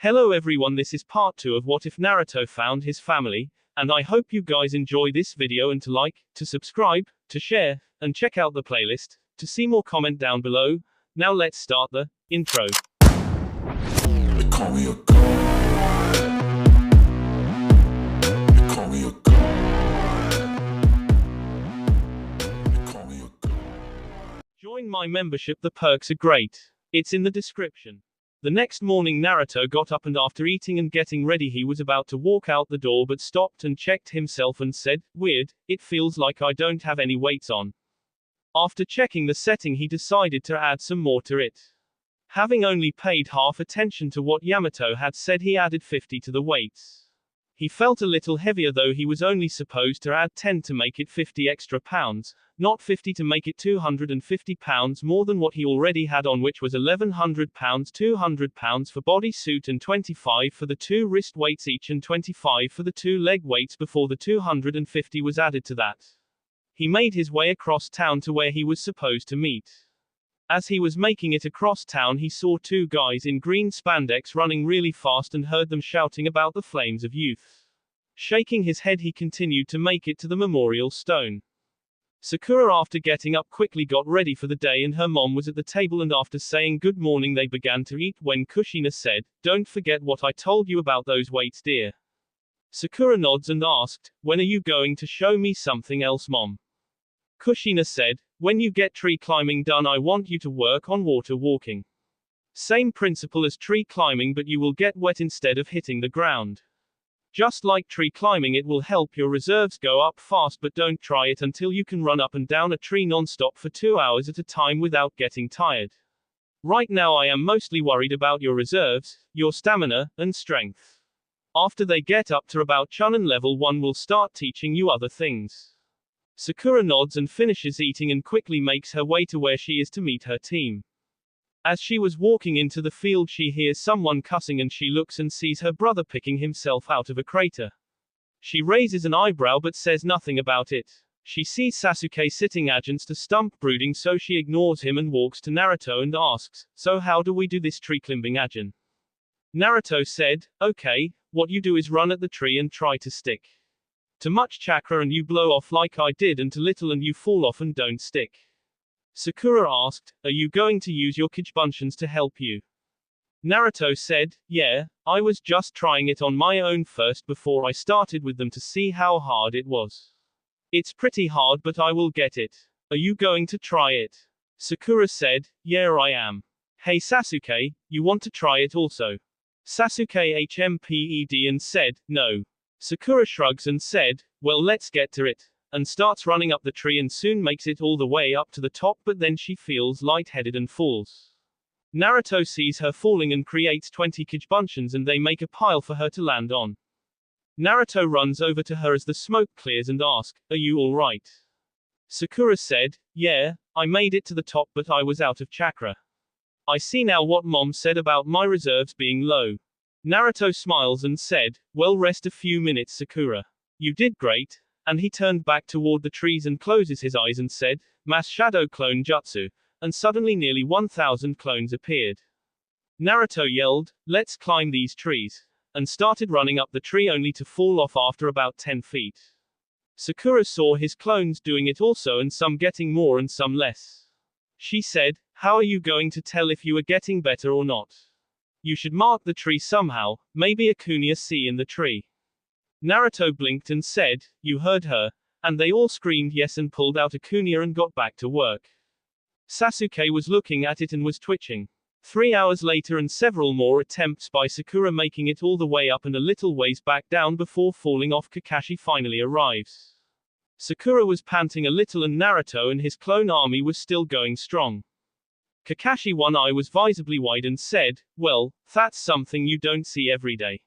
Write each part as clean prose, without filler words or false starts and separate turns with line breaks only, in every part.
Hello everyone, this is part 2 of What If Naruto Found His Family, and I hope you guys enjoy this video and to like, to subscribe, to share, and check out the playlist, to see more comment down below. Now let's start the intro.
They call me a god. They call me a god. They call me a god.
Join my membership, the perks are great. It's in the description. The next morning Naruto got up and after eating and getting ready he was about to walk out the door but stopped and checked himself and said, "Weird, it feels like I don't have any weights on." After checking the setting he decided to add some more to it. Having only paid half attention to what Yamato had said, he added 50 to the weights. He felt a little heavier though he was only supposed to add 10 to make it 50 extra pounds, not 50 to make it 250 pounds more than what he already had on, which was 1100 pounds, 200 pounds for bodysuit and 25 for the 2 wrist weights each and 25 for the 2 leg weights before the 250 was added to that. He made his way across town to where he was supposed to meet. As he was making it across town he saw 2 guys in green spandex running really fast and heard them shouting about the flames of youth. Shaking his head he continued to make it to the memorial stone. Sakura after getting up quickly got ready for the day and her mom was at the table and after saying good morning they began to eat when Kushina said, "Don't forget what I told you about those weights, dear." Sakura nods and asked, "When are you going to show me something else, mom?" Kushina said, "When you get tree climbing done I want you to work on water walking. Same principle as tree climbing but you will get wet instead of hitting the ground. Just like tree climbing it will help your reserves go up fast but don't try it until you can run up and down a tree non-stop for 2 hours at a time without getting tired. Right now I am mostly worried about your reserves, your stamina, and strength. After they get up to about Chunin level 1 we'll start teaching you other things." Sakura nods and finishes eating and quickly makes her way to where she is to meet her team. As she was walking into the field she hears someone cussing and she looks and sees her brother picking himself out of a crater. She raises an eyebrow but says nothing about it. She sees Sasuke sitting against a stump brooding so she ignores him and walks to Naruto and asks, "So how do we do this tree climbing Ajin?" Naruto said, "Okay, what you do is run at the tree and try to stick to much chakra and you blow off like I did and to little and you fall off and don't stick." Sakura asked, "Are you going to use your Kijbunshians to help you?" Naruto said, "Yeah, I was just trying it on my own first before I started with them to see how hard it was. It's pretty hard but I will get it. Are you going to try it?" Sakura said, "Yeah I am. Hey Sasuke, you want to try it also?" Sasuke HMPED and said, "No." Sakura shrugs and said, "Well let's get to it," and starts running up the tree and soon makes it all the way up to the top but then she feels lightheaded and falls. Naruto sees her falling and creates 20 Kijbunshians and they make a pile for her to land on. Naruto runs over to her as the smoke clears and asks, "Are you alright?" Sakura said, "Yeah, I made it to the top but I was out of chakra. I see now what mom said about my reserves being low." Naruto smiles and said, "Well rest a few minutes Sakura. You did great." And he turned back toward the trees and closes his eyes and said, "Mass Shadow Clone Jutsu," and suddenly nearly 1000 clones appeared. Naruto yelled, "Let's climb these trees," and started running up the tree only to fall off after about 10 feet. Sakura saw his clones doing it also and some getting more and some less. She said, "How are you going to tell if you are getting better or not? You should mark the tree somehow, maybe a kunia C in the tree." Naruto blinked and said, "You heard her," and they all screamed yes and pulled out a kunia and got back to work. Sasuke was looking at it and was twitching. 3 hours later and several more attempts by Sakura making it all the way up and a little ways back down before falling off. Kakashi finally arrives. Sakura was panting a little and Naruto and his clone army was still going strong. Kakashi one eye was visibly wide and said, "Well, that's something you don't see every day."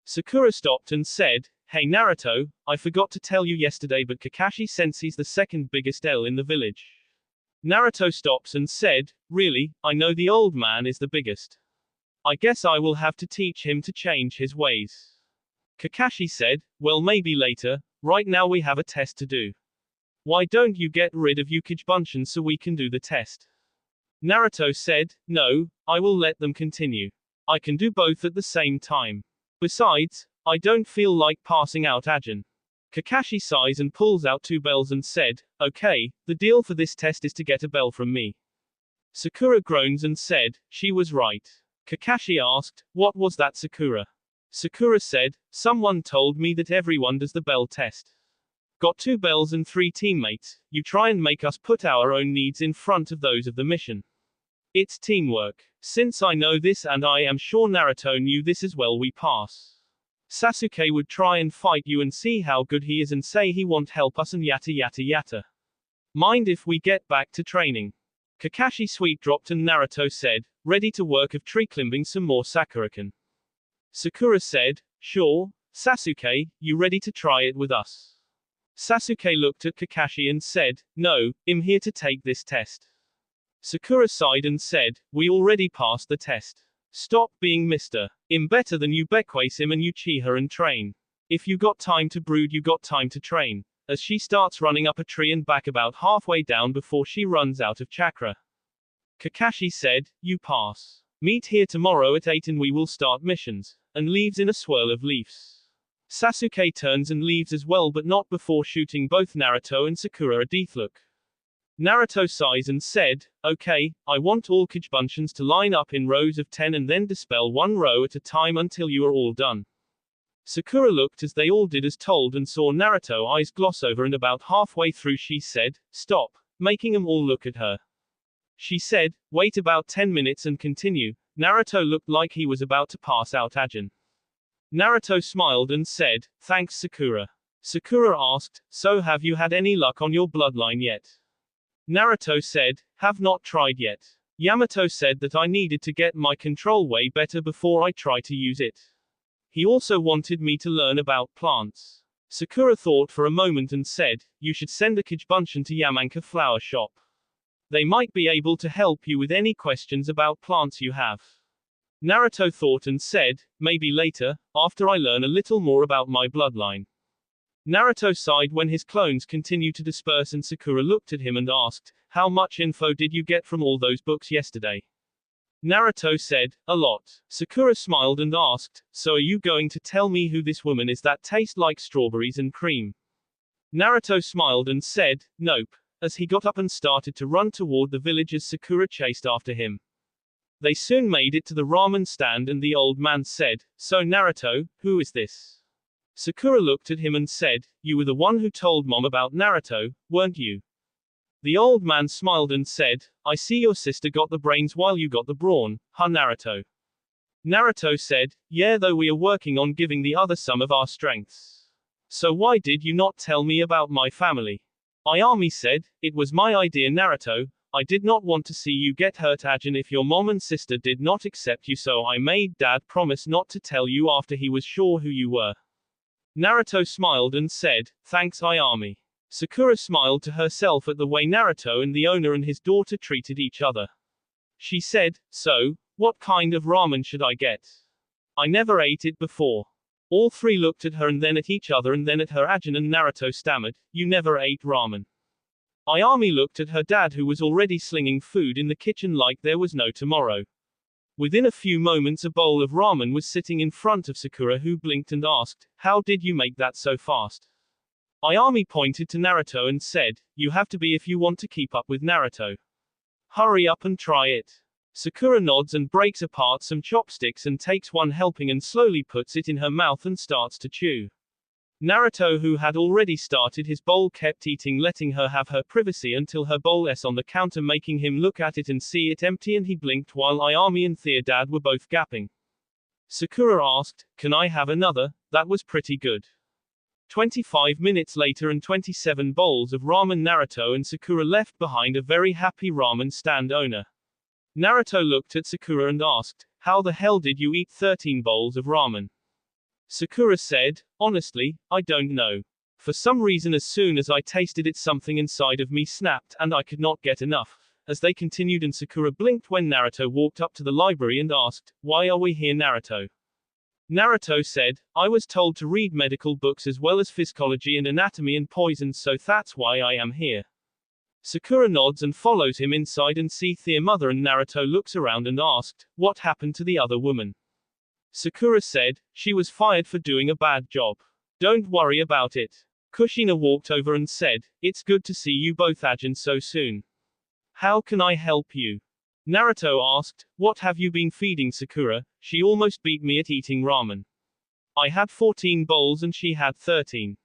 Sakura stopped and said, "Hey Naruto, I forgot to tell you yesterday but Kakashi Sensei's the second biggest L in the village." Naruto stops and said, "Really, I know the old man is the biggest. I guess I will have to teach him to change his ways." Kakashi said, "Well maybe later, right now we have a test to do. Why don't you get rid of your Kijbunshin so we can do the test?" Naruto said, "No, I will let them continue." I can do both at the same time. Besides, I don't feel like passing out Ajin. Kakashi sighs and pulls out 2 bells and said, okay, the deal for this test is to get a bell from me. Sakura groans and said, she was right. Kakashi asked, what was that, Sakura? Sakura said, someone told me that everyone does the bell test. Got 2 bells and 3 teammates, you try and make us put our own needs in front of those of the mission. It's teamwork. Since I know this and I am sure Naruto knew this as well, we pass. Sasuke would try and fight you and see how good he is and say he won't help us and yata yata yata. Mind if we get back to training? Kakashi sweet dropped and Naruto said, ready to work of tree climbing some more Sakura-can. Sakura said, sure, Sasuke, you ready to try it with us? Sasuke looked at Kakashi and said, no, I'm here to take this test. Sakura sighed and said, we already passed the test. Stop being Mr. I'm better than you Bekwasim and Uchiha and train. If you got time to brood you got time to train. As she starts running up a tree and back about halfway down before she runs out of chakra. Kakashi said, you pass. Meet here tomorrow at 8 and we will start missions. And leaves in a swirl of leaves. Sasuke turns and leaves as well but not before shooting both Naruto and Sakura a death look. Naruto sighs and said, okay, I want all Kijibunshians to line up in rows of 10 and then dispel 1 row at a time until you are all done. Sakura looked as they all did as told and saw Naruto eyes gloss over and about halfway through she said, stop, making them all look at her. She said, wait about 10 minutes and continue. Naruto looked like he was about to pass out Ajin. Naruto smiled and said, thanks Sakura. Sakura asked, so have you had any luck on your bloodline yet? Naruto said, have not tried yet. Yamato said that I needed to get my control way better before I try to use it. He also wanted me to learn about plants. Sakura thought for a moment and said, you should send a Kijibunshin to Yamanka flower shop. They might be able to help you with any questions about plants you have. Naruto thought and said, maybe later, after I learn a little more about my bloodline. Naruto sighed when his clones continued to disperse and Sakura looked at him and asked, how much info did you get from all those books yesterday? Naruto said, a lot. Sakura smiled and asked, so are you going to tell me who this woman is that tastes like strawberries and cream? Naruto smiled and said, nope, as he got up and started to run toward the village as Sakura chased after him. They soon made it to the ramen stand and the old man said, so Naruto, who is this? Sakura looked at him and said, you were the one who told Mom about Naruto, weren't you? The old man smiled and said, I see your sister got the brains while you got the brawn, huh Naruto? Naruto said, yeah, though we are working on giving the other some of our strengths. So why did you not tell me about my family? Ayami said, it was my idea Naruto, I did not want to see you get hurt Ajin if your mom and sister did not accept you so I made dad promise not to tell you after he was sure who you were. Naruto smiled and said, thanks Ayami. Sakura smiled to herself at the way Naruto and the owner and his daughter treated each other. She said, so, what kind of ramen should I get? I never ate it before. All three looked at her and then at each other and then at her Ajin and Naruto stammered, you never ate ramen. Ayami looked at her dad who was already slinging food in the kitchen like there was no tomorrow. Within a few moments a bowl of ramen was sitting in front of Sakura who blinked and asked, how did you make that so fast? Ayami pointed to Naruto and said, you have to be if you want to keep up with Naruto. Hurry up and try it. Sakura nods and breaks apart some chopsticks and takes one helping and slowly puts it in her mouth and starts to chew. Naruto who had already started his bowl kept eating letting her have her privacy until her bowl is on the counter making him look at it and see it empty and he blinked while Ayami and Theodad were both gapping. Sakura asked, can I have another? That was pretty good. 25 minutes later and 27 bowls of ramen Naruto and Sakura left behind a very happy ramen stand owner. Naruto looked at Sakura and asked, how the hell did you eat 13 bowls of ramen? Sakura said, honestly, I don't know. For some reason as soon as I tasted it something inside of me snapped and I could not get enough. As they continued and Sakura blinked when Naruto walked up to the library and asked, why are we here Naruto? Naruto said, I was told to read medical books as well as physiology and anatomy and poisons so that's why I am here. Sakura nods and follows him inside and sees their mother, and Naruto looks around and asked, what happened to the other woman? Sakura said, she was fired for doing a bad job. Don't worry about it. Kushina walked over and said, it's good to see you both again so soon. How can I help you? Naruto asked, what have you been feeding Sakura? She almost beat me at eating ramen. I had 14 bowls and she had 13.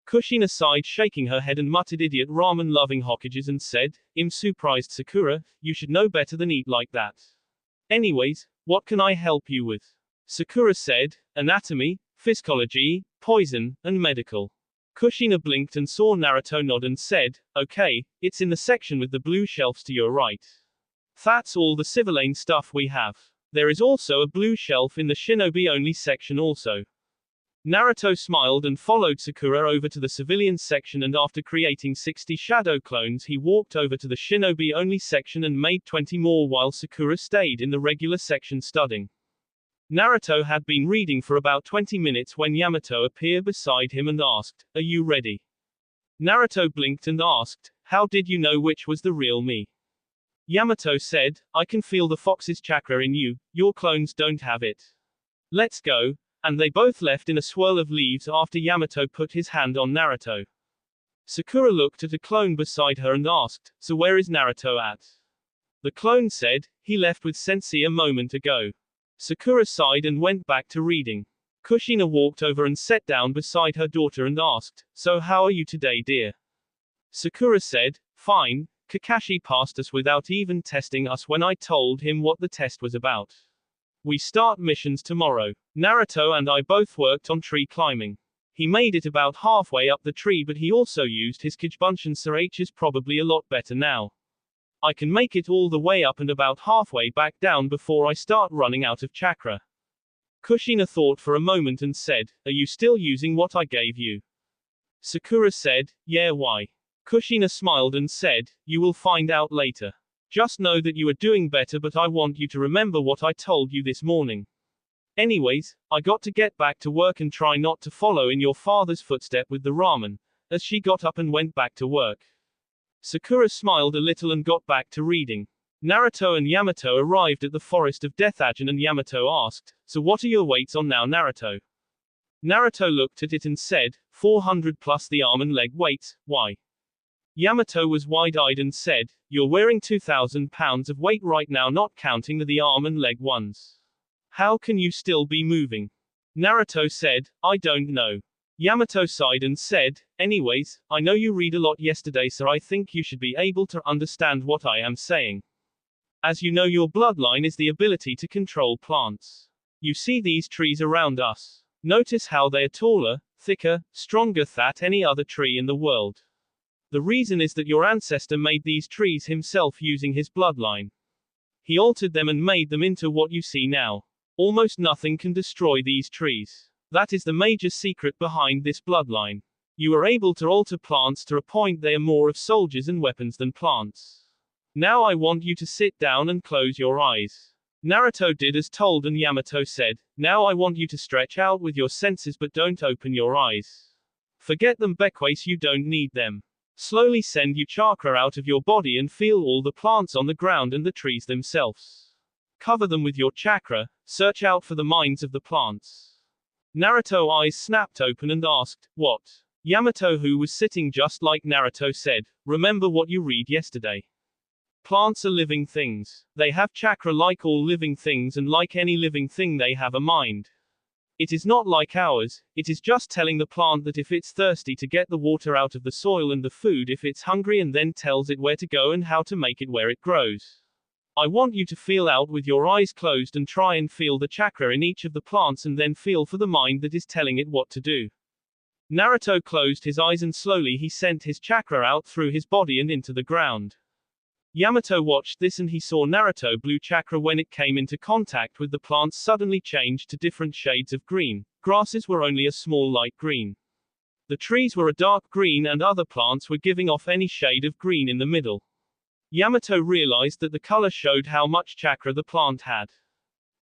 Kushina sighed, shaking her head, and muttered idiot ramen loving Hokages, and said, I'm surprised Sakura, you should know better than eat like that. Anyways, what can I help you with? Sakura said, anatomy, physiology, poison, and medical. Kushina blinked and saw Naruto nod and said, okay, it's in the section with the blue shelves to your right. That's all the civilian stuff we have. There is also a blue shelf in the shinobi only section also. Naruto smiled and followed Sakura over to the civilian section, and after creating 60 shadow clones he walked over to the shinobi only section and made 20 more while Sakura stayed in the regular section studying. Naruto had been reading for about 20 minutes when Yamato appeared beside him and asked, are you ready? Naruto blinked and asked, how did you know which was the real me? Yamato said, I can feel the fox's chakra in you, your clones don't have it. Let's go. And they both left in a swirl of leaves after Yamato put his hand on Naruto. Sakura looked at a clone beside her and asked, so where is Naruto at? The clone said, he left with Sensei a moment ago. Sakura sighed and went back to reading. Kushina walked over and sat down beside her daughter and asked, so how are you today, dear? Sakura said, fine. Kakashi passed us without even testing us when I told him what the test was about. We start missions tomorrow. Naruto and I both worked on tree climbing. He made it about halfway up the tree, but he also used his Kijibunshin, so H is probably a lot better now. I can make it all the way up and about halfway back down before I start running out of chakra. Kushina thought for a moment and said, are you still using what I gave you? Sakura said, yeah, why? Kushina smiled and said, you will find out later. Just know that you are doing better, but I want you to remember what I told you this morning. Anyways, I got to get back to work and try not to follow in your father's footstep with the ramen, as she got up and went back to work. Sakura smiled a little and got back to reading. Naruto and Yamato arrived at the Forest of Death Ajin, and Yamato asked, so what are your weights on now, Naruto? Naruto looked at it and said, 400 plus the arm and leg weights, why? Yamato was wide-eyed and said, you're wearing 2,000 pounds of weight right now, not counting the arm and leg ones. How can you still be moving? Naruto said, I don't know. Yamato sighed and said, anyways, I know you read a lot yesterday, so I think you should be able to understand what I am saying. As you know, your bloodline is the ability to control plants. You see these trees around us. Notice how they are taller, thicker, stronger than any other tree in the world. The reason is that your ancestor made these trees himself using his bloodline. He altered them and made them into what you see now. Almost nothing can destroy these trees. That is the major secret behind this bloodline. You are able to alter plants to a point they are more of soldiers and weapons than plants. Now I want you to sit down and close your eyes. Naruto did as told, and Yamato said, now I want you to stretch out with your senses, but don't open your eyes. Forget them because you don't need them. Slowly send your chakra out of your body and feel all the plants on the ground and the trees themselves. Cover them with your chakra, search out for the minds of the plants. Naruto's eyes snapped open and asked, what? Yamato, who was sitting just like Naruto, said, remember what you read yesterday. Plants are living things. They have chakra like all living things, and like any living thing they have a mind. It is not like ours, it is just telling the plant that if it's thirsty to get the water out of the soil and the food if it's hungry, and then tells it where to go and how to make it where it grows. I want you to feel out with your eyes closed and try and feel the chakra in each of the plants, and then feel for the mind that is telling it what to do. Naruto closed his eyes and slowly he sent his chakra out through his body and into the ground. Yamato watched this and he saw Naruto blue chakra when it came into contact with the plants suddenly changed to different shades of green. Grasses were only a small light green. The trees were a dark green and other plants were giving off any shade of green in the middle. Yamato realized that the color showed how much chakra the plant had.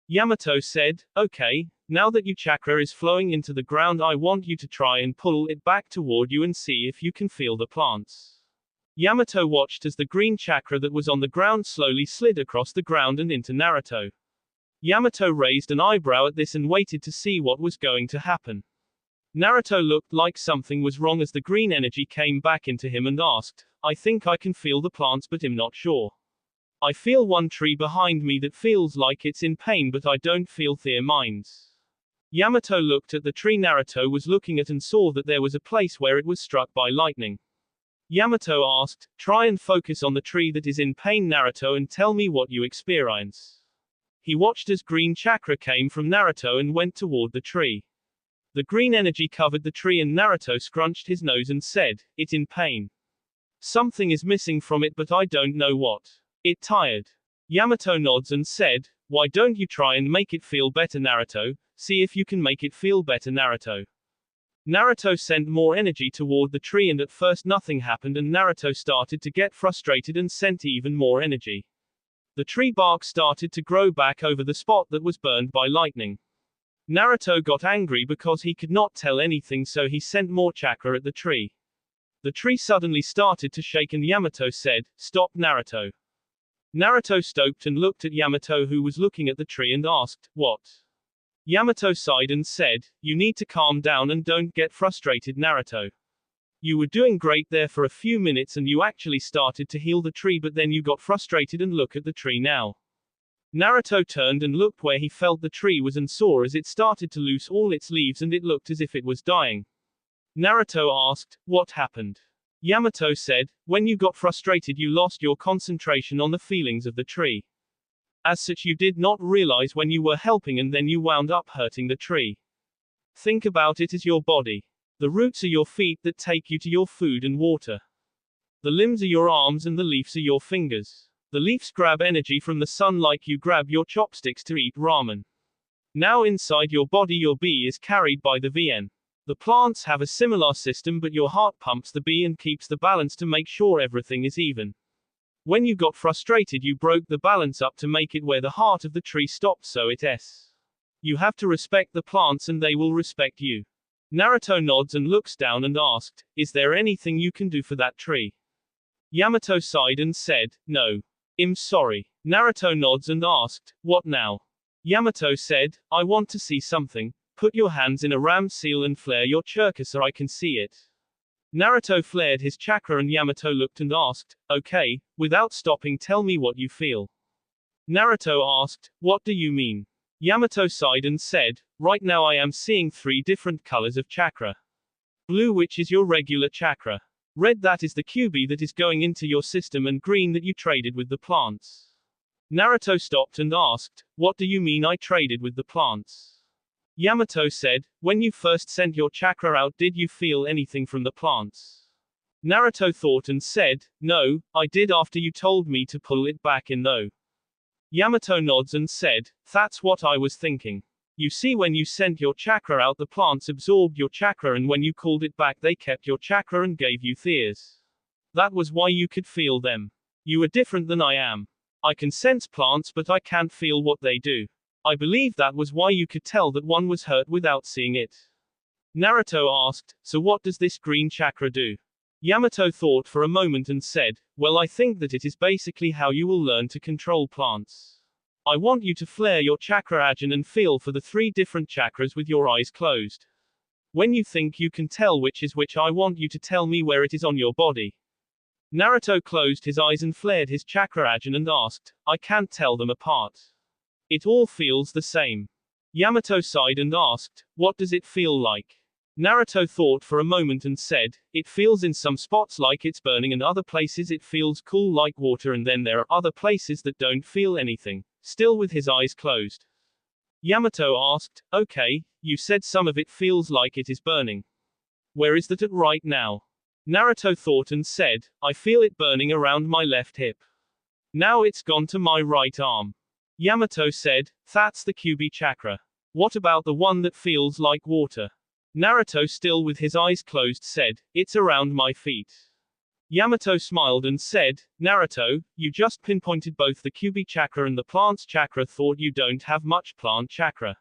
Yamato said, okay, now that your chakra is flowing into the ground, I want you to try and pull it back toward you and see if you can feel the plants. Yamato watched as the green chakra that was on the ground slowly slid across the ground and into Naruto. Yamato raised an eyebrow at this and waited to see what was going to happen. Naruto looked like something was wrong as the green energy came back into him and asked, I think I can feel the plants but I'm not sure. I feel one tree behind me that feels like it's in pain but I don't feel their minds. Yamato looked at the tree Naruto was looking at and saw that there was a place where it was struck by lightning. Yamato asked, try and focus on the tree that is in pain Naruto and tell me what you experience. He watched as green chakra came from Naruto and went toward the tree. The green energy covered the tree and Naruto scrunched his nose and said, it's in pain. Something is missing from it but I don't know what. It tired. Yamato nods and said, why don't you try and make it feel better Naruto, see if you can make it feel better Naruto. Naruto sent more energy toward the tree and at first nothing happened and Naruto started to get frustrated and sent even more energy. The tree bark started to grow back over the spot that was burned by lightning. Naruto got angry because he could not tell anything so he sent more chakra at the tree. The tree suddenly started to shake and Yamato said, stop Naruto. Naruto stopped and looked at Yamato who was looking at the tree and asked, what? Yamato sighed and said, you need to calm down and don't get frustrated Naruto. You were doing great there for a few minutes and you actually started to heal the tree but then you got frustrated and look at the tree now. Naruto turned and looked where he felt the tree was and saw as it started to lose all its leaves and it looked as if it was dying. Naruto asked, what happened? Yamato said, when you got frustrated you lost your concentration on the feelings of the tree. As such you did not realize when you were helping and then you wound up hurting the tree. Think about it as your body. The roots are your feet that take you to your food and water. The limbs are your arms and the leaves are your fingers. The leaves grab energy from the sun like you grab your chopsticks to eat ramen. Now inside your body your bee is carried by the VN. The plants have a similar system but your heart pumps the bee and keeps the balance to make sure everything is even. When you got frustrated you broke the balance up to make it where the heart of the tree stopped so it's. You have to respect the plants and they will respect you. Naruto nods and looks down and asked, is there anything you can do for that tree? Yamato sighed and said, no. I'm sorry. Naruto nods and asked, what now? Yamato said, I want to see something. Put your hands in a ram seal and flare your chakra so I can see it. Naruto flared his chakra and Yamato looked and asked, okay, without stopping tell me what you feel. Naruto asked, what do you mean? Yamato sighed and said, right now I am seeing 3 different colors of chakra. Blue which is your regular chakra. Red that is the QB that is going into your system and green that you traded with the plants. Naruto stopped and asked, what do you mean I traded with the plants? Yamato said, when you first sent your chakra out did you feel anything from the plants? Naruto thought and said, no, I did after you told me to pull it back in though. Yamato nods and said, that's what I was thinking. You see when you sent your chakra out the plants absorbed your chakra and when you called it back they kept your chakra and gave you theirs. That was why you could feel them. You are different than I am. I can sense plants but I can't feel what they do. I believe that was why you could tell that one was hurt without seeing it. Naruto asked, so what does this green chakra do? Yamato thought for a moment and said, well I think that it is basically how you will learn to control plants. I want you to flare your chakra ajin and feel for the 3 different chakras with your eyes closed. When you think you can tell which is which I want you to tell me where it is on your body. Naruto closed his eyes and flared his chakra ajin and asked, I can't tell them apart. It all feels the same. Yamato sighed and asked, what does it feel like? Naruto thought for a moment and said, it feels in some spots like it's burning and other places it feels cool like water and then there are other places that don't feel anything, still with his eyes closed. Yamato asked, okay, you said some of it feels like it is burning. Where is that at right now? Naruto thought and said, I feel it burning around my left hip. Now it's gone to my right arm. Yamato said, that's the QB chakra. What about the one that feels like water? Naruto still with his eyes closed said, it's around my feet. Yamato smiled and said, Naruto, you just pinpointed both the QB chakra and the plant's chakra thought you don't have much plant chakra.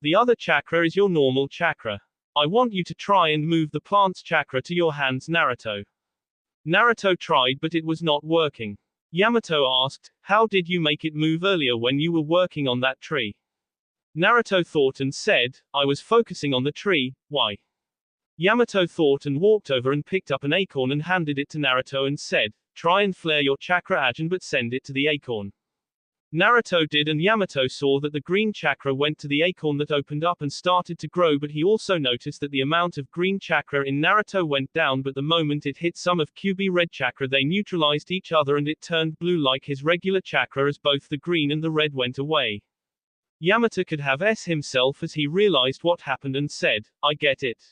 The other chakra is your normal chakra. I want you to try and move the plant's chakra to your hands Naruto. Naruto tried but it was not working. Yamato asked, how did you make it move earlier when you were working on that tree? Naruto thought and said, I was focusing on the tree, why? Yamato thought and walked over and picked up an acorn and handed it to Naruto and said, try and flare your chakra Ajin but send it to the acorn. Naruto did and Yamato saw that the green chakra went to the acorn that opened up and started to grow, but he also noticed that the amount of green chakra in Naruto went down, but the moment it hit some of Kyuubi red chakra they neutralized each other and it turned blue like his regular chakra as both the green and the red went away. Yamato could have S himself as he realized what happened and said, I get it.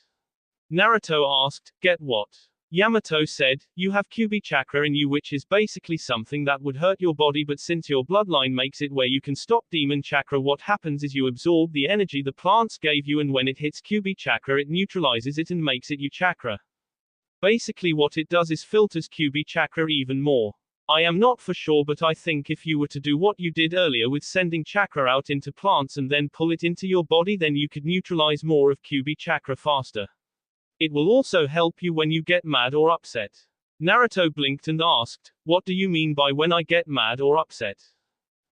Naruto asked, get what? Yamato said, you have Kyuubi chakra in you, which is basically something that would hurt your body, but since your bloodline makes it where you can stop demon chakra, what happens is you absorb the energy the plants gave you and when it hits Kyuubi chakra it neutralizes it and makes it you chakra. Basically what it does is filters Kyuubi chakra even more. I am not for sure, but I think if you were to do what you did earlier with sending chakra out into plants and then pull it into your body, then you could neutralize more of Kyuubi chakra faster. It will also help you when you get mad or upset. Naruto blinked and asked, what do you mean by when I get mad or upset?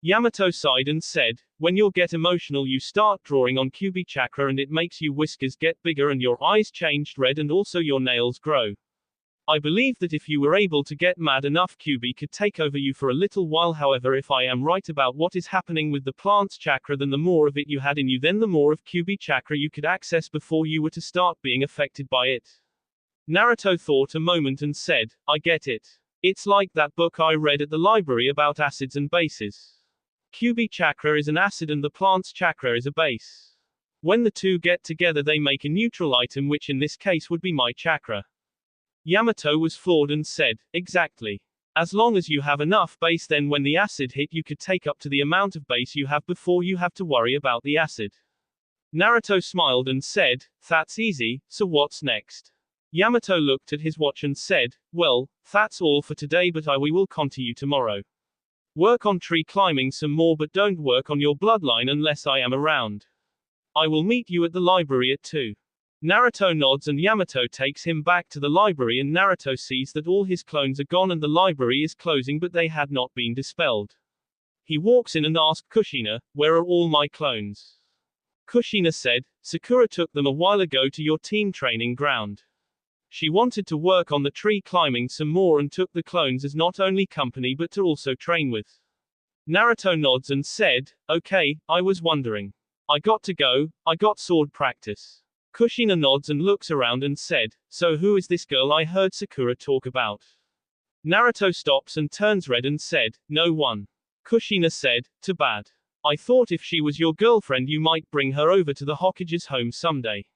Yamato sighed and said, when you get emotional you start drawing on Kyuubi chakra and it makes your whiskers get bigger and your eyes changed red and also your nails grow. I believe that if you were able to get mad enough, Kyuubi could take over you for a little while. However, if I am right about what is happening with the plant's chakra, then the more of it you had in you, then the more of Kyuubi chakra you could access before you were to start being affected by it. Naruto thought a moment and said, I get it. It's like that book I read at the library about acids and bases. Kyuubi chakra is an acid and the plant's chakra is a base. When the two get together they make a neutral item, which in this case would be my chakra. Yamato was floored and said, exactly. As long as you have enough base, then when the acid hit you could take up to the amount of base you have before you have to worry about the acid. Naruto smiled and said, that's easy, so what's next? Yamato looked at his watch and said, well, that's all for today, but we will continue tomorrow. Work on tree climbing some more, but don't work on your bloodline unless I am around. I will meet you at the library at 2. Naruto nods and Yamato takes him back to the library and Naruto sees that all his clones are gone and the library is closing, but they had not been dispelled. He walks in and asks Kushina, where are all my clones? Kushina said, Sakura took them a while ago to your team training ground. She wanted to work on the tree climbing some more and took the clones as not only company but to also train with. Naruto nods and said, okay, I was wondering. I got to go, I got sword practice. Kushina nods and looks around and said, so who is this girl I heard Sakura talk about? Naruto stops and turns red and said, no one. Kushina said, too bad. I thought if she was your girlfriend you might bring her over to the Hokage's home someday.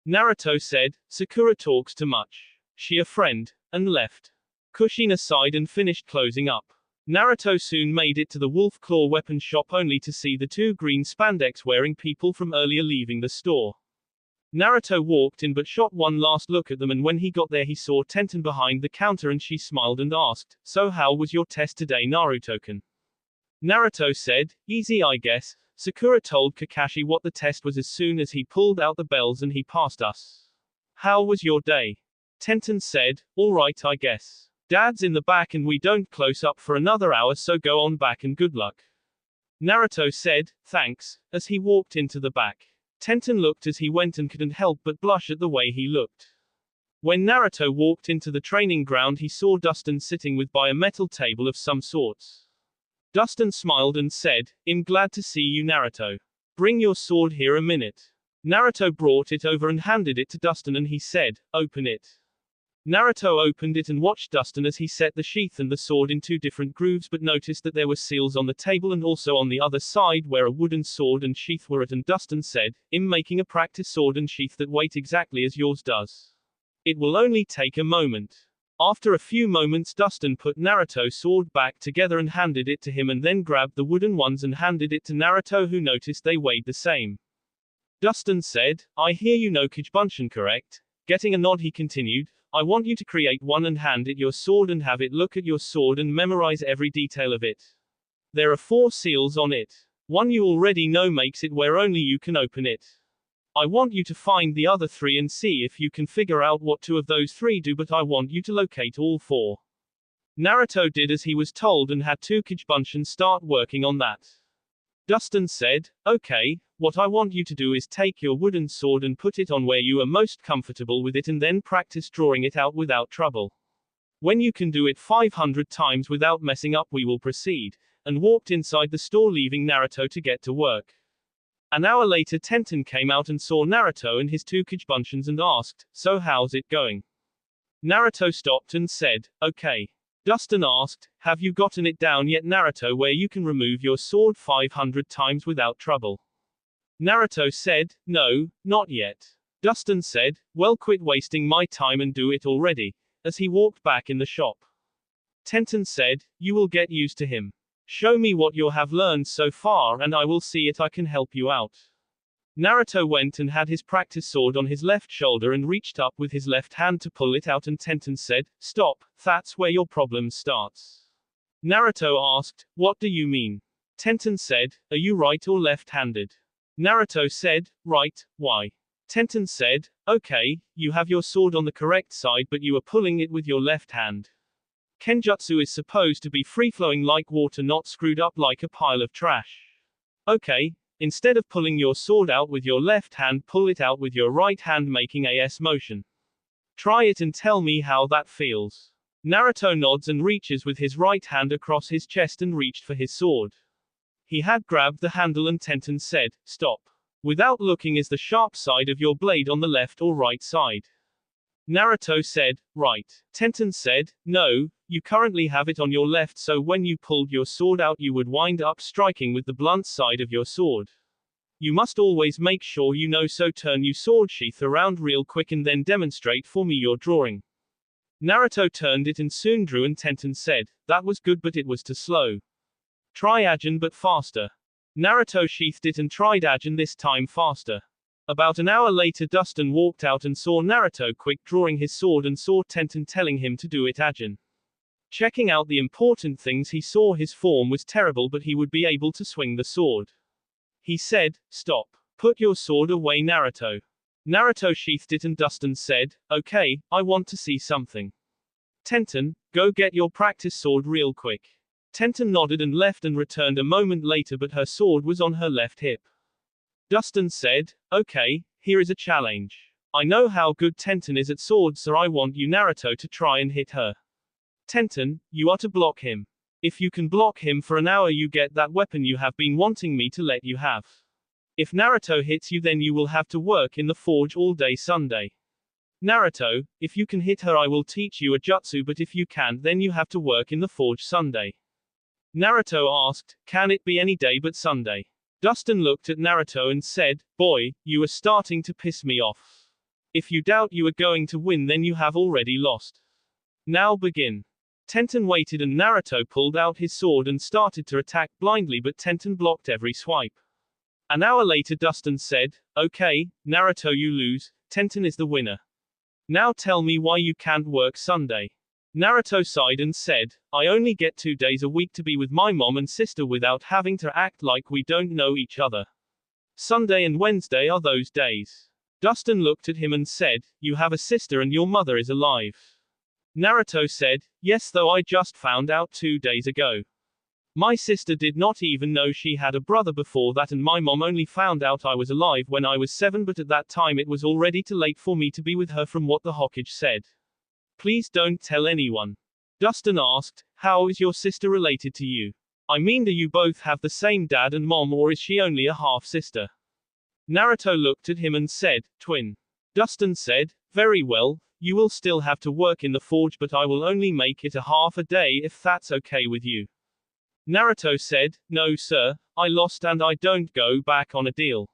Naruto said, Sakura talks too much. She a friend, and left. Kushina sighed and finished closing up. Naruto soon made it to the wolf claw weapon shop only to see the two green spandex wearing people from earlier leaving the store. Naruto walked in but shot one last look at them, and when he got there he saw Tenten behind the counter and she smiled and asked, so how was your test today, Naruto-kun? Naruto said, easy I guess. Sakura told Kakashi what the test was as soon as he pulled out the bells and he passed us. How was your day? Tenten said, alright I guess. Dad's in the back and we don't close up for another hour, so go on back and good luck. Naruto said, thanks, as he walked into the back. Tenten looked as he went and couldn't help but blush at the way he looked. When Naruto walked into the training ground he saw Dustin sitting by a metal table of some sorts. Dustin smiled and said, I'm glad to see you, Naruto. Bring your sword here a minute. Naruto brought it over and handed it to Dustin and he said, open it. Naruto opened it and watched Dustin as he set the sheath and the sword in two different grooves, but noticed that there were seals on the table and also on the other side where a wooden sword and sheath were at, and Dustin said, I'm making a practice sword and sheath that weight exactly as yours does. It will only take a moment. After a few moments Dustin put Naruto's sword back together and handed it to him, and then grabbed the wooden ones and handed it to Naruto, who noticed they weighed the same. Dustin said, I hear you know Kichibunshin, correct? Getting a nod he continued, I want you to create one and hand it your sword and have it look at your sword and memorize every detail of it. There are 4 seals on it. One you already know makes it where only you can open it. I want you to find the other 3 and see if you can figure out what 2 of those 3 do, but I want you to locate all 4. Naruto did as he was told and had Tokugabunshin start working on that. Dustin said, okay, what I want you to do is take your wooden sword and put it on where you are most comfortable with it and then practice drawing it out without trouble. When you can do it 500 times without messing up, we will proceed, and walked inside the store, leaving Naruto to get to work. An hour later, Tenten came out and saw Naruto and his Tokugabunshin and asked, so how's it going? Naruto stopped and said, okay. Dustin asked, have you gotten it down yet, Naruto, where you can remove your sword 500 times without trouble? Naruto said, no, not yet. Dustin said, well, quit wasting my time and do it already, as he walked back in the shop. Tenten said, you will get used to him. Show me what you have learned so far and I will see if I can help you out. Naruto went and had his practice sword on his left shoulder and reached up with his left hand to pull it out, and Tenten said, stop, that's where your problem starts. Naruto asked, what do you mean? Tenten said, are you right or left-handed? Naruto said, right, why? Tenten said, okay, you have your sword on the correct side but you are pulling it with your left hand. Kenjutsu is supposed to be free-flowing like water, not screwed up like a pile of trash. Okay. Instead of pulling your sword out with your left hand, pull it out with your right hand, making a S motion. Try it and tell me how that feels. Naruto nods and reaches with his right hand across his chest and reached for his sword. He had grabbed the handle and Tenten said, stop. Without looking, is the sharp side of your blade on the left or right side? Naruto said, right. Tenten said, no, you currently have it on your left, so when you pulled your sword out you would wind up striking with the blunt side of your sword. You must always make sure you know, so turn your sword sheath around real quick and then demonstrate for me your drawing. Naruto turned it and soon drew, and Tenten said, that was good but it was too slow. Try Ajin but faster. Naruto sheathed it and tried Ajin, this time faster. About an hour later, Dustin walked out and saw Naruto quick drawing his sword and saw Tenten telling him to do it Ajin. Checking out the important things, he saw his form was terrible but he would be able to swing the sword. He said, stop. Put your sword away, Naruto. Naruto sheathed it and Dustin said, okay, I want to see something. Tenten, go get your practice sword real quick. Tenten nodded and left and returned a moment later, but her sword was on her left hip. Dustin said, okay, here is a challenge. I know how good Tenten is at swords, so I want you, Naruto, to try and hit her. Tenten, you are to block him. If you can block him for an hour, you get that weapon you have been wanting me to let you have. If Naruto hits you, then you will have to work in the forge all day Sunday. Naruto, if you can hit her, I will teach you a jutsu, but if you can't, then you have to work in the forge Sunday. Naruto asked, can it be any day but Sunday? Dustin looked at Naruto and said, boy, you are starting to piss me off. If you doubt you are going to win, then you have already lost. Now begin. Tenten waited and Naruto pulled out his sword and started to attack blindly, but Tenten blocked every swipe. An hour later, Dustin said, okay, Naruto, you lose, Tenten is the winner. Now tell me why you can't work Sunday. Naruto sighed and said, I only get 2 days a week to be with my mom and sister without having to act like we don't know each other. Sunday and Wednesday are those days. Dustin looked at him and said, you have a sister and your mother is alive. Naruto said, yes, though I just found out 2 days ago. My sister did not even know she had a brother before that, and my mom only found out I was alive when I was 7, but at that time it was already too late for me to be with her, from what the Hokage said. Please don't tell anyone. Dustin asked, how is your sister related to you? I mean, do you both have the same dad and mom, or is she only a half-sister? Naruto looked at him and said, twin. Dustin said, very well, you will still have to work in the forge, but I will only make it a half a day if that's okay with you. Naruto said, no sir, I lost and I don't go back on a deal.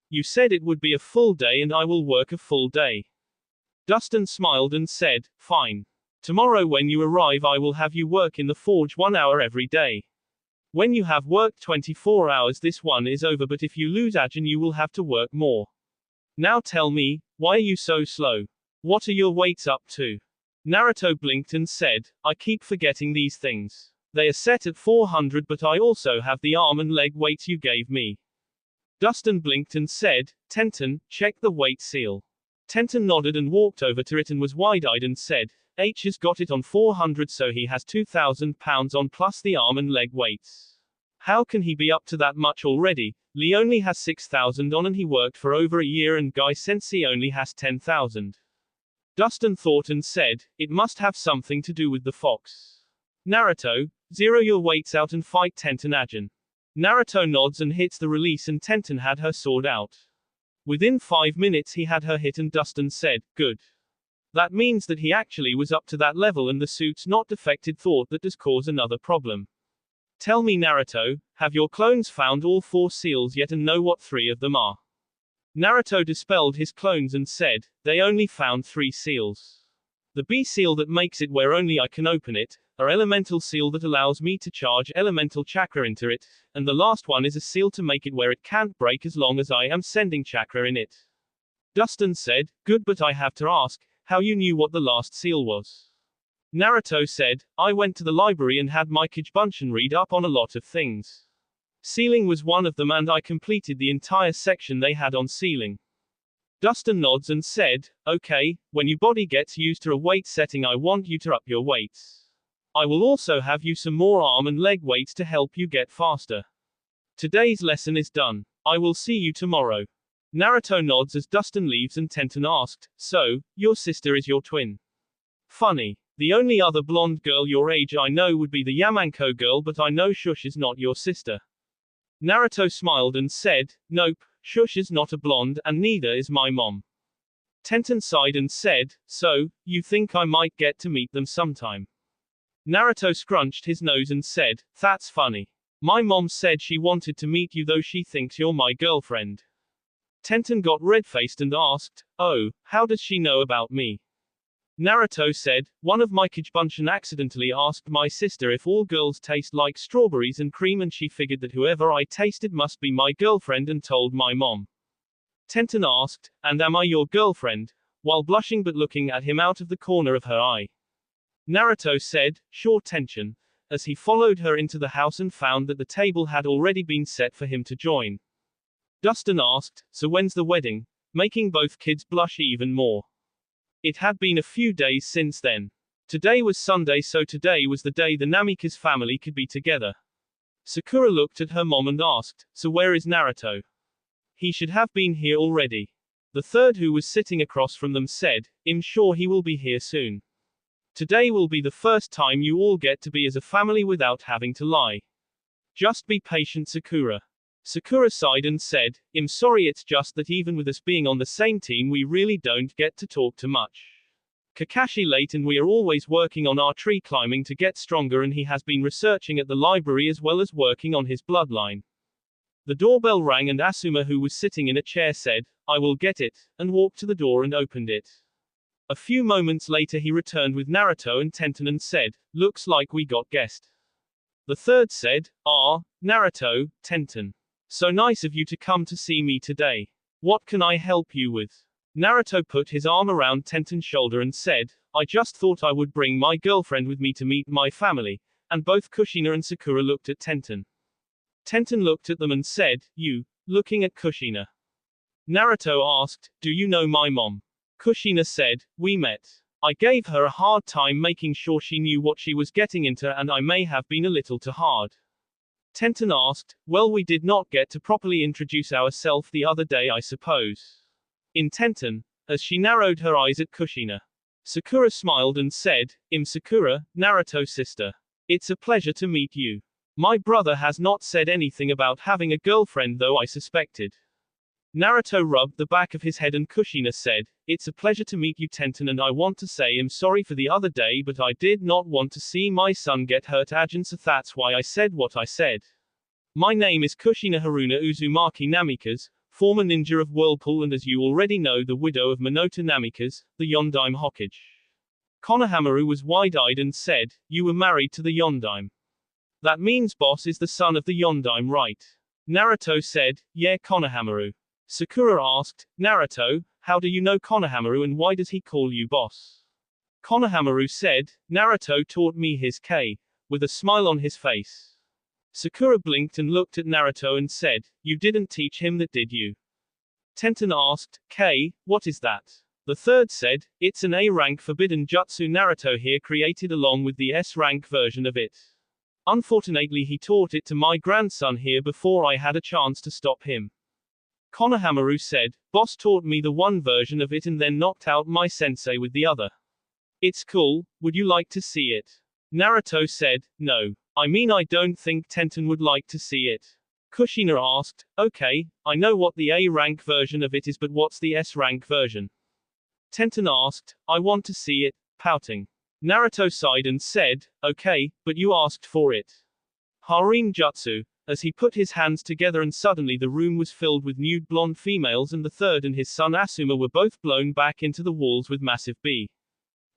You said it would be a full day and I will work a full day. Dustin smiled and said, fine. Tomorrow when you arrive I will have you work in the forge 1 hour every day. When you have worked 24 hours this one is over, but if you lose Ajin you will have to work more. Now tell me, why are you so slow? What are your weights up to? Naruto blinked and said, I keep forgetting these things. They are set at 400, but I also have the arm and leg weights you gave me. Dustin blinked and said, Tenten, check the weight seal. Tenten nodded and walked over to it and was wide-eyed and said, H has got it on 400, so he has 2,000 pounds on plus the arm and leg weights. How can he be up to that much already? Lee only has 6,000 on and he worked for over a year, and Guy Sensei only has 10,000. Dustin thought and said, it must have something to do with the fox. Naruto, zero your weights out and fight Tenten Ajin. Naruto nods and hits the release, and Tenten had her sword out. Within 5 minutes he had her hit, and Dustin said, good. That means that he actually was up to that level and the suit's not defected. Thought that does cause another problem. Tell me, Naruto, have your clones found all 4 seals yet and know what 3 of them are? Naruto dispelled his clones and said, they only found 3 seals. The B seal that makes it where only I can open it, our elemental seal that allows me to charge elemental chakra into it, and the last one is a seal to make it where it can't break as long as I am sending chakra in it. Dustin said, good, but I have to ask, how you knew what the last seal was? Naruto said, I went to the library and had my Kajbunshin read up on a lot of things. Sealing was one of them, and I completed the entire section they had on sealing. Dustin nods and said, okay, when your body gets used to a weight setting, I want you to up your weights. I will also have you some more arm and leg weights to help you get faster. Today's lesson is done. I will see you tomorrow. Naruto nods as Dustin leaves, and Tenten asked, so, your sister is your twin? Funny. The only other blonde girl your age I know would be the Yamanko girl, but I know Shush is not your sister. Naruto smiled and said, nope, Shush is not a blonde, and neither is my mom. Tenten sighed and said, so, you think I might get to meet them sometime? Naruto scrunched his nose and said, that's funny. My mom said she wanted to meet you, though she thinks you're my girlfriend. Tenten got red-faced and asked, oh, how does she know about me? Naruto said, one of my Kajbunshin accidentally asked my sister if all girls taste like strawberries and cream, and she figured that whoever I tasted must be my girlfriend and told my mom. Tenten asked, and am I your girlfriend? While blushing but looking at him out of the corner of her eye. Naruto said, sure, Tenten, as he followed her into the house and found that the table had already been set for him to join. Dustin asked, so when's the wedding? Making both kids blush even more. It had been a few days since then. Today was Sunday, so today was the day the Namikaze family could be together. Sakura looked at her mom and asked, so where is Naruto? He should have been here already. The third, who was sitting across from them, said, I'm sure he will be here soon. Today will be the first time you all get to be as a family without having to lie. Just be patient, Sakura. Sakura sighed and said, I'm sorry, it's just that even with us being on the same team, we really don't get to talk too much. Kakashi late, and we are always working on our tree climbing to get stronger, and he has been researching at the library as well as working on his bloodline. The doorbell rang, and Asuma, who was sitting in a chair, said, I will get it, and walked to the door and opened it. A few moments later he returned with Naruto and Tenten and said, looks like we got guest. The third said, Naruto, Tenten. So nice of you to come to see me today. What can I help you with? Naruto put his arm around Tenten's shoulder and said, I just thought I would bring my girlfriend with me to meet my family, and both Kushina and Sakura looked at Tenten. Tenten looked at them and said, you, looking at Kushina. Naruto asked, do you know my mom? Kushina said, we met. I gave her a hard time making sure she knew what she was getting into, and I may have been a little too hard. Tenten asked, well, we did not get to properly introduce ourselves the other day, I suppose. In Tenten, as she narrowed her eyes at Kushina. Sakura smiled and said, I'm Sakura, Naruto's sister. It's a pleasure to meet you. My brother has not said anything about having a girlfriend, though I suspected. Naruto rubbed the back of his head, and Kushina said, it's a pleasure to meet you, Tenten, and I want to say I'm sorry for the other day, but I did not want to see my son get hurt, Ajin, so that's why I said what I said. My name is Kushina Haruna Uzumaki Namikaze, former ninja of Whirlpool, and as you already know, the widow of Minato Namikaze, the Yondaime Hokage. Konohamaru was wide-eyed and said, you were married to the Yondaime. That means boss is the son of the Yondaime, right? Naruto said, yeah, Konohamaru. Sakura asked, Naruto, how do you know Konohamaru and why does he call you boss? Konohamaru said, Naruto taught me his K, with a smile on his face. Sakura blinked and looked at Naruto and said, "You didn't teach him that, did you?" Tenten asked, "K, what is that?" The third said, "It's an A-rank forbidden jutsu Naruto here created along with the S-rank version of it. Unfortunately he taught it to my grandson here before I had a chance to stop him." Konohamaru said, "Boss taught me the one version of it and then knocked out my sensei with the other. It's cool, would you like to see it?" Naruto said, "No. I mean I don't think Tenten would like to see it." Kushina asked, "Okay, I know what the A-rank version of it is but what's the S-rank version?" Tenten asked, "I want to see it," pouting. Naruto sighed and said, "Okay, but you asked for it." Harem Jutsu. As he put his hands together and suddenly the room was filled with nude blonde females and the third and his son Asuma were both blown back into the walls with massive B.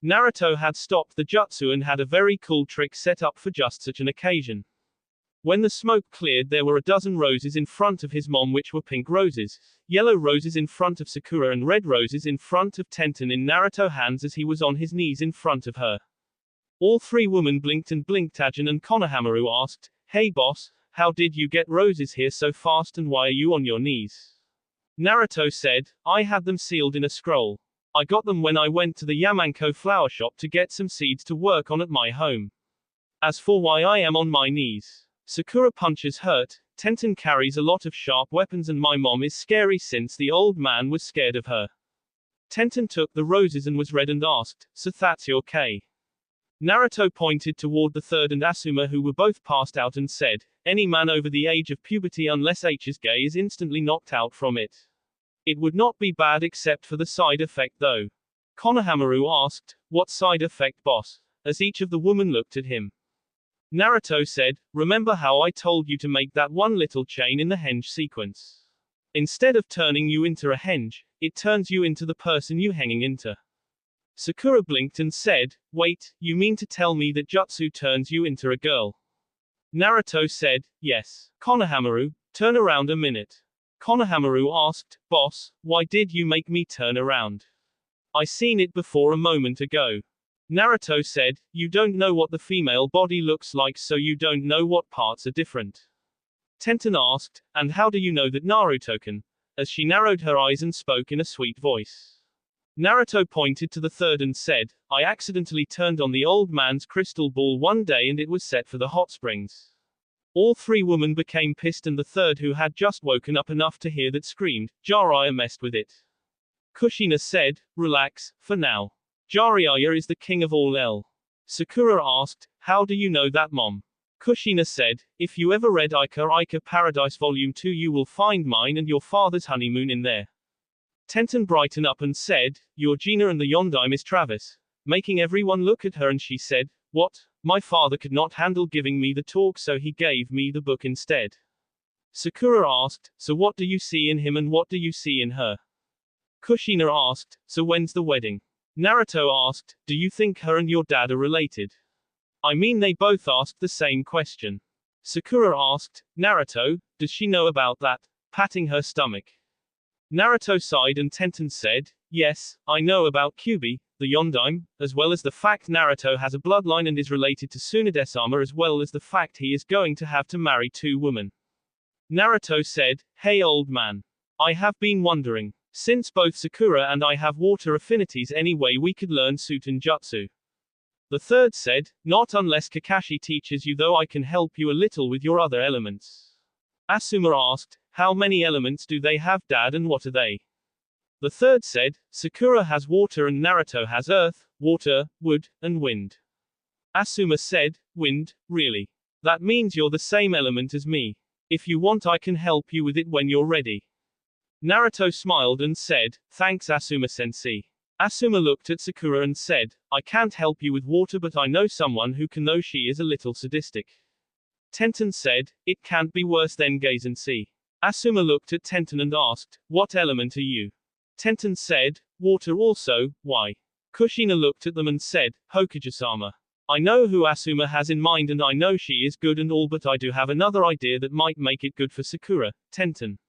Naruto had stopped the jutsu and had a very cool trick set up for just such an occasion. When the smoke cleared there were a dozen roses in front of his mom which were pink roses, yellow roses in front of Sakura and red roses in front of Tenten in Naruto's hands as he was on his knees in front of her. All three women blinked and blinked. Ajin and Konohamaru asked, "Hey boss, how did you get roses here so fast and why are you on your knees?" Naruto said, "I had them sealed in a scroll. I got them when I went to the Yamanko flower shop to get some seeds to work on at my home. As for why I am on my knees. Sakura punches hurt, Tenten carries a lot of sharp weapons and my mom is scary since the old man was scared of her." Tenten took the roses and was red and asked, "So that's your K?" Naruto pointed toward the third and Asuma who were both passed out and said, "Any man over the age of puberty unless H is gay is instantly knocked out from it. It would not be bad except for the side effect though." Konohamaru asked, "What side effect boss?" as each of the women looked at him. Naruto said, "Remember how I told you to make that one little chain in the henge sequence? Instead of turning you into a henge, it turns you into the person you hanging into." Sakura blinked and said, "Wait, you mean to tell me that jutsu turns you into a girl?" Naruto said, "Yes." Konohamaru, "Turn around a minute." Konohamaru asked, "Boss, why did you make me turn around? I seen it before a moment ago." Naruto said, "You don't know what the female body looks like so you don't know what parts are different." Tenten asked, "And how do you know that Naruto can?" as she narrowed her eyes and spoke in a sweet voice. Naruto pointed to the third and said, "I accidentally turned on the old man's crystal ball one day and it was set for the hot springs." All three women became pissed and the third who had just woken up enough to hear that screamed, "Jiraiya messed with it." Kushina said, "Relax, for now. Jiraiya is the king of all L." Sakura asked, "How do you know that mom?" Kushina said, "If you ever read Ika Paradise Volume 2 you will find mine and your father's honeymoon in there." Tenten brightened up and said, "Your Gina and the Yondaime is Travis," making everyone look at her and she said, "What? My father could not handle giving me the talk so he gave me the book instead." Sakura asked, "So what do you see in him and what do you see in her?" Kushina asked, "So when's the wedding?" Naruto asked, "Do you think her and your dad are related?" I mean they both asked the same question. Sakura asked, "Naruto, does she know about that?" patting her stomach. Naruto sighed and Tenten said, "Yes, I know about Kyubi, the Yondaime, as well as the fact Naruto has a bloodline and is related to Tsunade-sama as well as the fact he is going to have to marry 2 women." Naruto said, "Hey old man. I have been wondering. Since both Sakura and I have water affinities anyway we could learn Suten Jutsu." The third said, "Not unless Kakashi teaches you though I can help you a little with your other elements." Asuma asked, "How many elements do they have dad and what are they?" The third said, "Sakura has water and Naruto has earth, water, wood, and wind." Asuma said, "Wind, really? That means you're the same element as me. If you want I can help you with it when you're ready." Naruto smiled and said, "Thanks Asuma-sensei." Asuma looked at Sakura and said, "I can't help you with water but I know someone who can though she is a little sadistic." Tenten said, "It can't be worse than Gaze-sensei." Asuma looked at Tenten and asked, "What element are you?" Tenten said, "Water also, why?" Kushina looked at them and said, "Hokage-sama. I know who Asuma has in mind and I know she is good and all but I do have another idea that might make it good for Sakura, Tenten."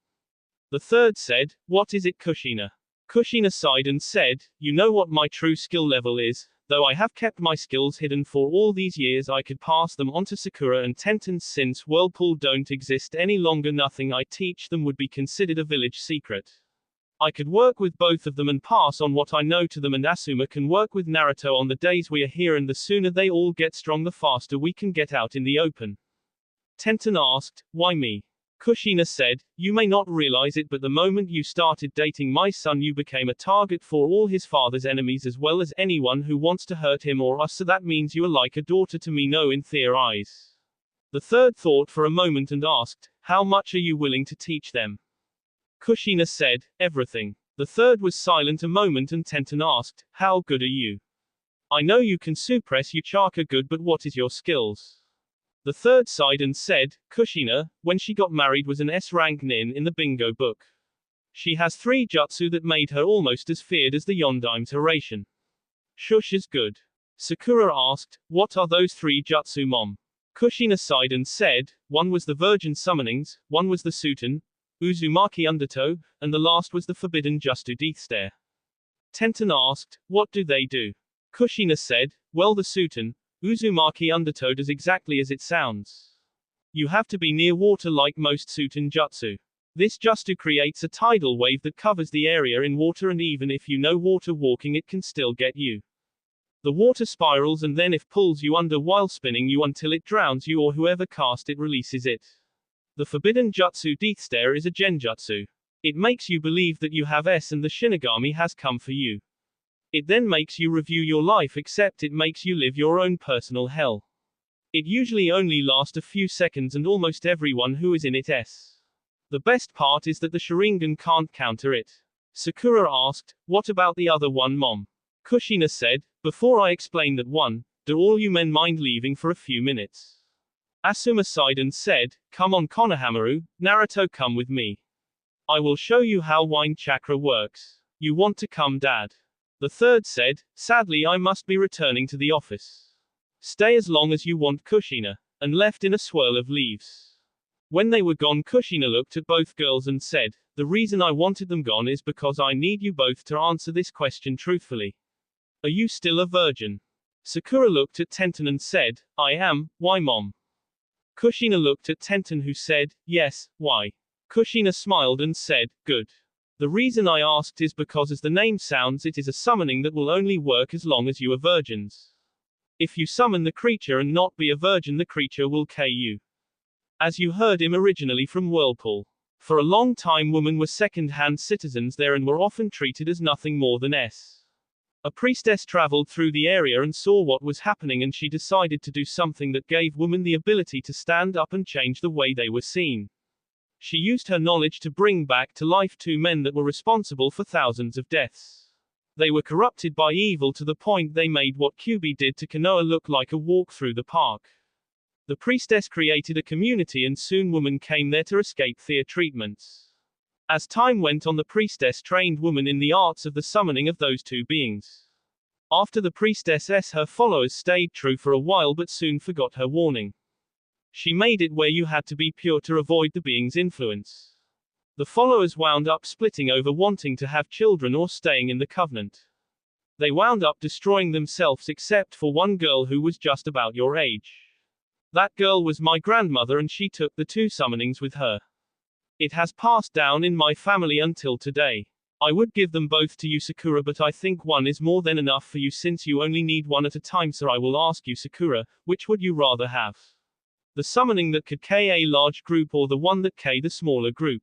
The third said, "What is it Kushina?" Kushina sighed and said, "You know what my true skill level is? Though I have kept my skills hidden for all these years, I could pass them on to Sakura and Tenten. Since Whirlpool don't exist any longer, nothing I teach them would be considered a village secret. I could work with both of them and pass on what I know to them, and Asuma can work with Naruto on the days we are here, and the sooner they all get strong, the faster we can get out in the open. Tenten asked, why me? Kushina said, you may not realize it, but the moment you started dating my son, you became a target for all his father's enemies as well as anyone who wants to hurt him or us, so that means you are like a daughter to me, no, in their eyes. The third thought for a moment and asked, how much are you willing to teach them? Kushina said, everything. The third was silent a moment and Tenten asked, how good are you? I know you can suppress Uchaka good, but what is your skills? The third sighed and said, Kushina, when she got married, was an S-rank nin in the bingo book. She has 3 jutsu that made her almost as feared as the Yondaime Haraishin. Shush is good. Sakura asked, what are those 3 jutsu, mom? Kushina sighed and said, one was the virgin summonings, one was the Suten, Uzumaki Undertow, and the last was the forbidden jutsu Death Stare. Tenten asked, what do they do? Kushina said, well, the Suten, Uzumaki Undertow does exactly as it sounds. You have to be near water like most Suten jutsu. This jutsu creates a tidal wave that covers the area in water, and even if you know water walking, it can still get you. The water spirals and then if pulls you under while spinning you until it drowns you or whoever cast it releases it. The forbidden jutsu Death Stare is a genjutsu. It makes you believe that you have S and the Shinigami has come for you. It then makes you review your life, except it makes you live your own personal hell. It usually only lasts a few seconds and almost everyone who is in it S. The best part is that the Sharingan can't counter it. Sakura asked, what about the other one, mom? Kushina said, before I explain that one, do all you men mind leaving for a few minutes? Asuma sighed and said, come on Konohamaru, Naruto, come with me. I will show you how wine chakra works. You want to come, dad? The third said, sadly I must be returning to the office. Stay as long as you want, Kushina, and left in a swirl of leaves. When they were gone, Kushina looked at both girls and said, the reason I wanted them gone is because I need you both to answer this question truthfully. Are you still a virgin? Sakura looked at Tenten and said, I am, why mom? Kushina looked at Tenten who said, yes, why? Kushina smiled and said, good. The reason I asked is because as the name sounds, it is a summoning that will only work as long as you are virgins. If you summon the creature and not be a virgin, the creature will kill you. As you heard him originally from Whirlpool. For a long time women were second-hand citizens there and were often treated as nothing more than S. A priestess traveled through the area and saw what was happening, and she decided to do something that gave women the ability to stand up and change the way they were seen. She used her knowledge to bring back to life 2 men that were responsible for thousands of deaths. They were corrupted by evil to the point they made what Kyuubi did to Konoha look like a walk through the park. The priestess created a community and soon women came there to escape their treatments. As time went on, the priestess trained women in the arts of the summoning of those 2 beings. After the priestess, her followers stayed true for a while but soon forgot her warning. She made it where you had to be pure to avoid the being's influence. The followers wound up splitting over wanting to have children or staying in the covenant. They wound up destroying themselves except for one girl who was just about your age. That girl was my grandmother and she took the 2 summonings with her. It has passed down in my family until today. I would give them both to you, Sakura, but I think one is more than enough for you since you only need one at a time, so I will ask you, Sakura, which would you rather have? The summoning that could kill a large group or the one that kills the smaller group?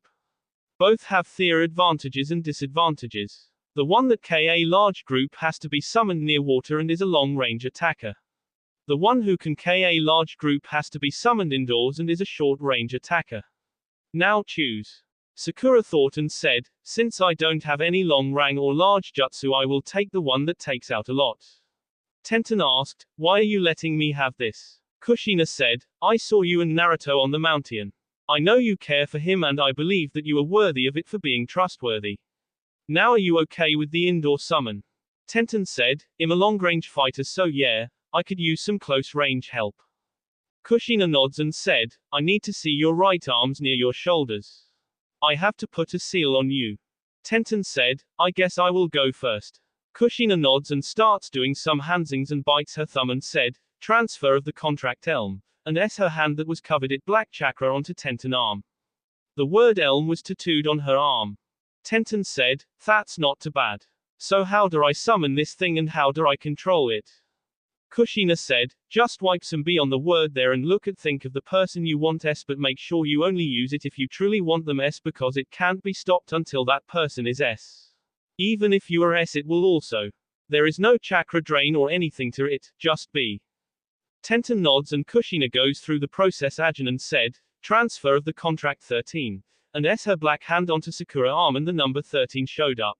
Both have their advantages and disadvantages. The one that kills a large group has to be summoned near water and is a long-range attacker. The one who can kill a large group has to be summoned indoors and is a short-range attacker. Now choose. Sakura thought and said, since I don't have any long-range or large jutsu, I will take the one that takes out a lot. Tenten asked, why are you letting me have this? Kushina said, I saw you and Naruto on the mountain. I know you care for him and I believe that you are worthy of it for being trustworthy. Now are you okay with the indoor summon? Tenten said, I'm a long-range fighter, so yeah, I could use some close-range help. Kushina nods and said, I need to see your right arms near your shoulders. I have to put a seal on you. Tenten said, I guess I will go first. Kushina nods and starts doing some handsings and bites her thumb and said, transfer of the contract elm, and her hand that was covered in black chakra onto Tenten arm. The word elm was tattooed on her arm. Tenten said, that's not too bad. So how do I summon this thing and how do I control it? Kushina said, just wipe some B on the word there and think of the person you want but make sure you only use it if you truly want them because it can't be stopped until that person is Even if you are it will also. There is no chakra drain or anything to it, just B. Tenten nods and Kushina goes through the process again and said, transfer of the contract 13. And her black hand onto Sakura arm and the number 13 showed up.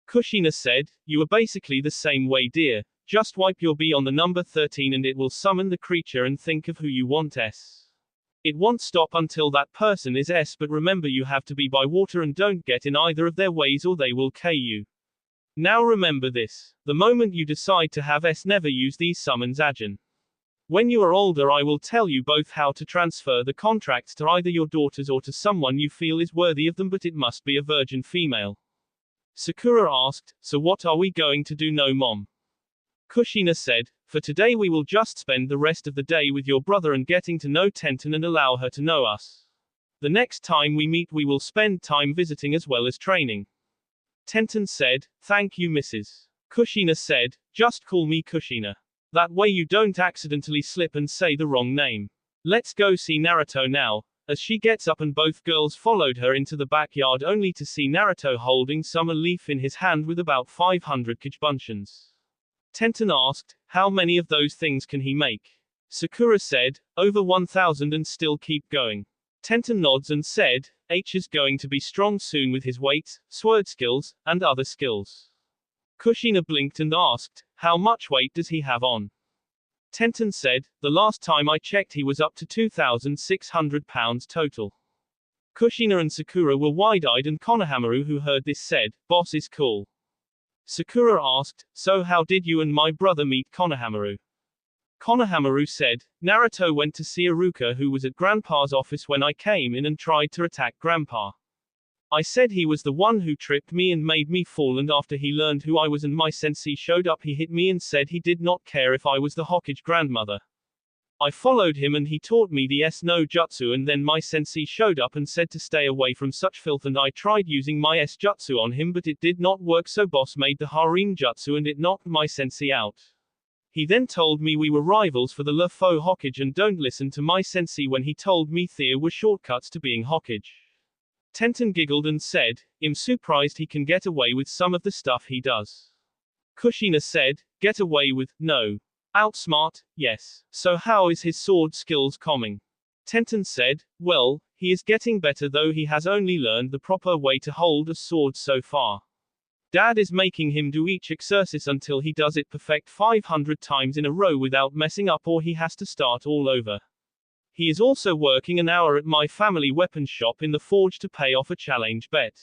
Kushina said, you are basically the same way dear, just wipe your B on the number 13 and it will summon the creature and think of who you want It won't stop until that person is but remember you have to be by water and don't get in either of their ways or they will K you. Now remember this, the moment you decide to have never use these summons again. When you are older I will tell you both how to transfer the contracts to either your daughters or to someone you feel is worthy of them but it must be a virgin female. Sakura asked, so what are we going to do no mom? Kushina said, for today we will just spend the rest of the day with your brother and getting to know Tenten and allow her to know us. The next time we meet we will spend time visiting as well as training. Tenten said, thank you Mrs. Kushina said, just call me Kushina. That way you don't accidentally slip and say the wrong name. Let's go see Naruto now. As she gets up and both girls followed her into the backyard only to see Naruto holding some leaf in his hand with about 500 kajbunchins. Tenten asked, how many of those things can he make? Sakura said, over 1,000 and still keep going. Tenten nods and said, H is going to be strong soon with his weights, sword skills, and other skills. Kushina blinked and asked, how much weight does he have on? Tenten said, the last time I checked he was up to 2,600 pounds total. Kushina and Sakura were wide-eyed and Konohamaru who heard this said, boss is cool. Sakura asked, so how did you and my brother meet Konohamaru? Konohamaru said, Naruto went to see Iruka who was at Grandpa's office when I came in and tried to attack Grandpa. I said he was the one who tripped me and made me fall and after he learned who I was and my sensei showed up he hit me and said he did not care if I was the Hokage grandmother. I followed him and he taught me the no jutsu and then my sensei showed up and said to stay away from such filth and I tried using my jutsu on him but it did not work so boss made the harem jutsu and it knocked my sensei out. He then told me we were rivals for the Lefo Hokage and don't listen to my sensei when he told me there were shortcuts to being Hokage. Tenten giggled and said, I'm surprised he can get away with some of the stuff he does. Kushina said, get away with, no. Outsmart, yes. So how is his sword skills coming? Tenten said, well, he is getting better though he has only learned the proper way to hold a sword so far. Dad is making him do each exercise until he does it perfect 500 times in a row without messing up or he has to start all over. He is also working an hour at my family weapons shop in the forge to pay off a challenge bet.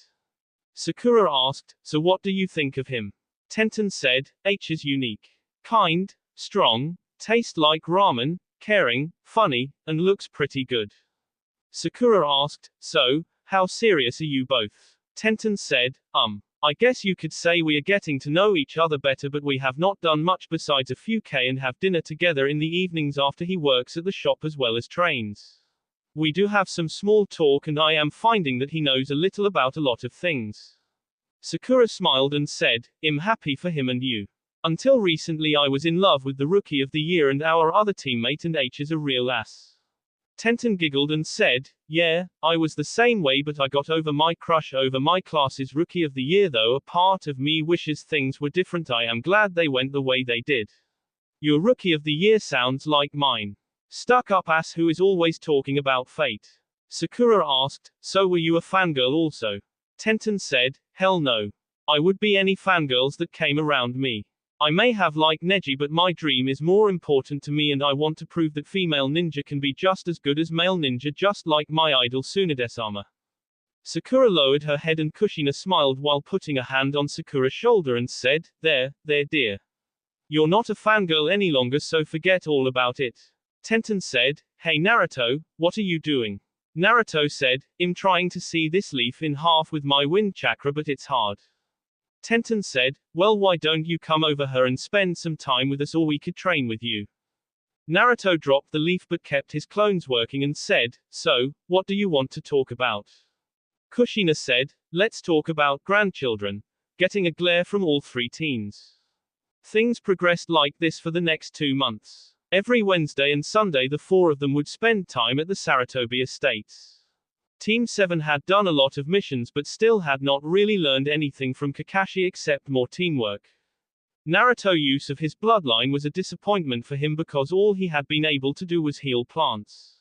Sakura asked, so what do you think of him? Tenten said, H is unique. Kind, strong, tastes like ramen, caring, funny, and looks pretty good. Sakura asked, so, how serious are you both? Tenten said, I guess you could say we are getting to know each other better but we have not done much besides a few K and have dinner together in the evenings after he works at the shop as well as trains. We do have some small talk and I am finding that he knows a little about a lot of things. Sakura smiled and said, I'm happy for him and you. Until recently I was in love with the rookie of the year and our other teammate and H is a real ass. Tenten giggled and said, yeah, I was the same way but I got over my crush over my class's rookie of the year though a part of me wishes things were different. I am glad they went the way they did. Your rookie of the year sounds like mine. Stuck up ass who is always talking about fate. Sakura asked, so were you a fangirl also? Tenten said, hell no. I would be any fangirls that came around me. I may have liked Neji but my dream is more important to me and I want to prove that female ninja can be just as good as male ninja just like my idol Tsunade-sama. Sakura lowered her head and Kushina smiled while putting a hand on Sakura's shoulder and said, there, dear. You're not a fangirl any longer so forget all about it. Tenten said, hey Naruto, what are you doing? Naruto said, I'm trying to see this leaf in half with my wind chakra but it's hard. Tenten said, well, why don't you come over here and spend some time with us, or we could train with you. Naruto dropped the leaf but kept his clones working and said, so, what do you want to talk about? Kushina said, let's talk about grandchildren, getting a glare from all three teens. Things progressed like this for the next 2 months. Every Wednesday and Sunday the four of them would spend time at the Sarutobi estates. Team 7 had done a lot of missions but still had not really learned anything from Kakashi except more teamwork. Naruto's use of his bloodline was a disappointment for him because all he had been able to do was heal plants.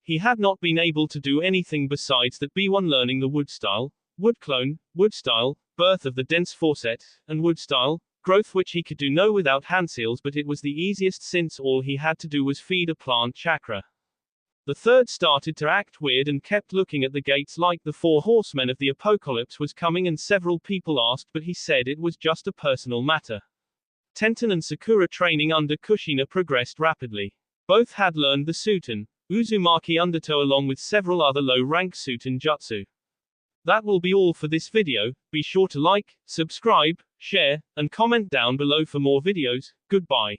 He had not been able to do anything besides that B1 learning the wood style, wood clone, wood style, birth of the dense faucet, and wood style, growth, which he could do no without hand seals, but it was the easiest since all he had to do was feed a plant chakra. The third started to act weird and kept looking at the gates like the 4 horsemen of the apocalypse was coming, and several people asked, but he said it was just a personal matter. Tenten and Sakura training under Kushina progressed rapidly. Both had learned the Suten, Uzumaki Undertow along with several other low-rank Suten jutsu. That will be all for this video. Be sure to like, subscribe, share, and comment down below for more videos. Goodbye.